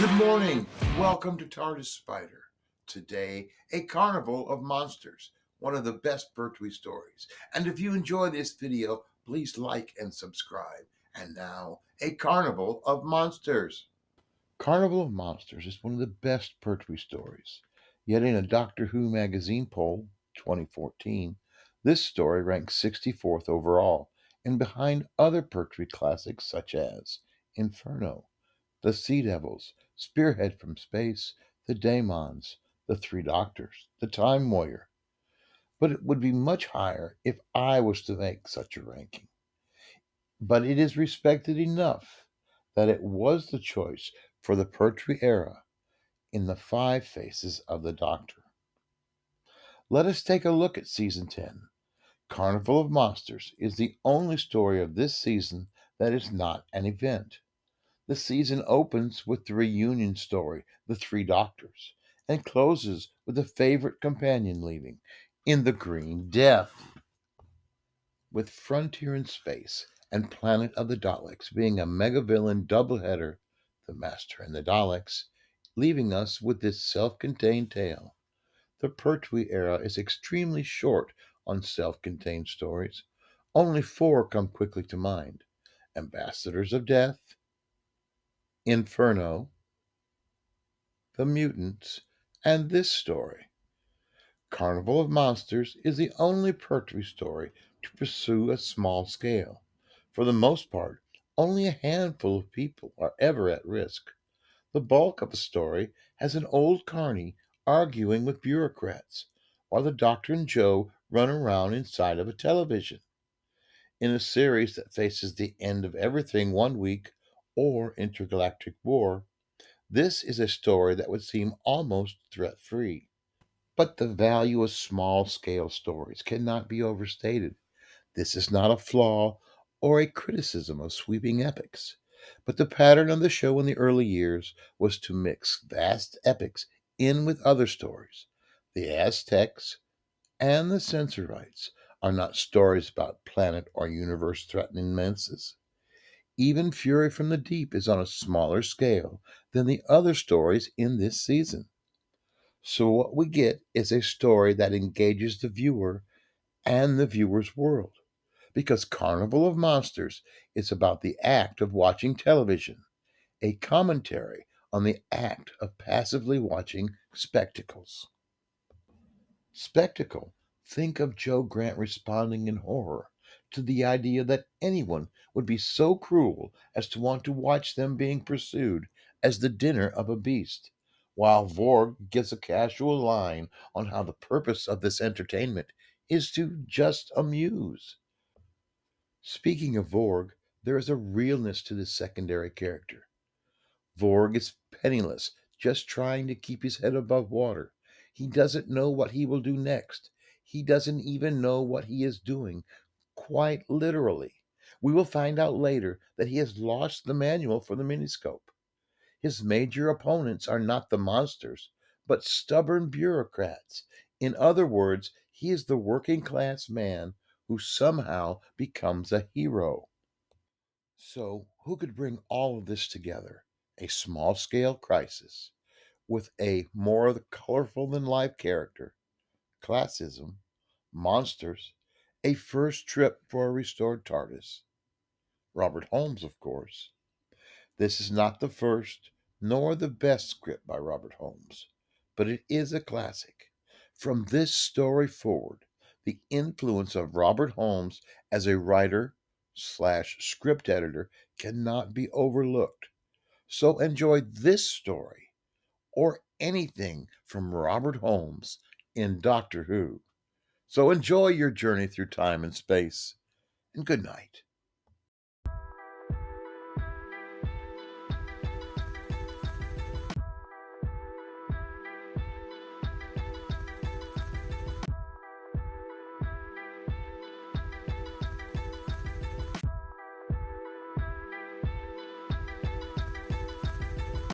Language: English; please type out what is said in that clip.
Good morning. Welcome to TARDIS Spider. Today, a Carnival of Monsters, one of the best Pertwee stories. And if you enjoy this video, please like and subscribe. And now, a Carnival of Monsters. Carnival of Monsters is one of the best Pertwee stories. Yet in a Doctor Who magazine poll, 2014, this story ranks 64th overall and behind other Pertwee classics such as Inferno, the Sea Devils, Spearhead from Space, the Daemons, the Three Doctors, the Time Warrior. But it would be much higher if I was to make such a ranking. But it is respected enough that it was the choice for the Pertwee era in the Five Faces of the Doctor. Let us take a look at Season 10. Carnival of Monsters is the only story of this season that is not an event. The season opens with the reunion story, The Three Doctors, and closes with a favorite companion leaving, in the Green Death, with Frontier in Space and Planet of the Daleks being a mega-villain doubleheader, The Master and the Daleks, leaving us with this self-contained tale. The Pertwee era is extremely short on self-contained stories. Only four come quickly to mind: Ambassadors of Death, Inferno, The Mutants, and this story. Carnival of Monsters is the only Pertwee story to pursue a small scale. For the most part, only a handful of people are ever at risk. The bulk of the story has an old carny arguing with bureaucrats, while the Doctor and Joe run around inside of a television. In a series that faces the end of everything one week or intergalactic war, this is a story that would seem almost threat free. But the value of small scale stories cannot be overstated. This is not a flaw or a criticism of sweeping epics, but the pattern of the show in the early years was to mix vast epics in with other stories. The Aztecs and the Censorites are not stories about planet or universe threatening menaces. Even Fury from the Deep is on a smaller scale than the other stories in this season. So, what we get is a story that engages the viewer and the viewer's world. Because Carnival of Monsters is about the act of watching television, a commentary on the act of passively watching spectacles. Spectacle. Think of Joe Grant responding in horror to the idea that anyone would be so cruel as to want to watch them being pursued as the dinner of a beast, while Vorg gives a casual line on how the purpose of this entertainment is to just amuse. Speaking of Vorg, there is a realness to this secondary character. Vorg is penniless, just trying to keep his head above water. He doesn't know what he will do next. He doesn't even know what he is doing, quite literally. We will find out later that he has lost the manual for the miniscope. His major opponents are not the monsters, but stubborn bureaucrats. In other words, he is the working class man who somehow becomes a hero. So, who could bring all of this together? A small scale crisis with a more colorful than life character, classism, monsters, a first trip for a restored TARDIS. Robert Holmes, of course. This is not the first nor the best script by Robert Holmes, but it is a classic. From this story forward, the influence of Robert Holmes as a writer slash script editor cannot be overlooked. So enjoy this story or anything from Robert Holmes in Doctor Who. So enjoy your journey through time and space, and good night.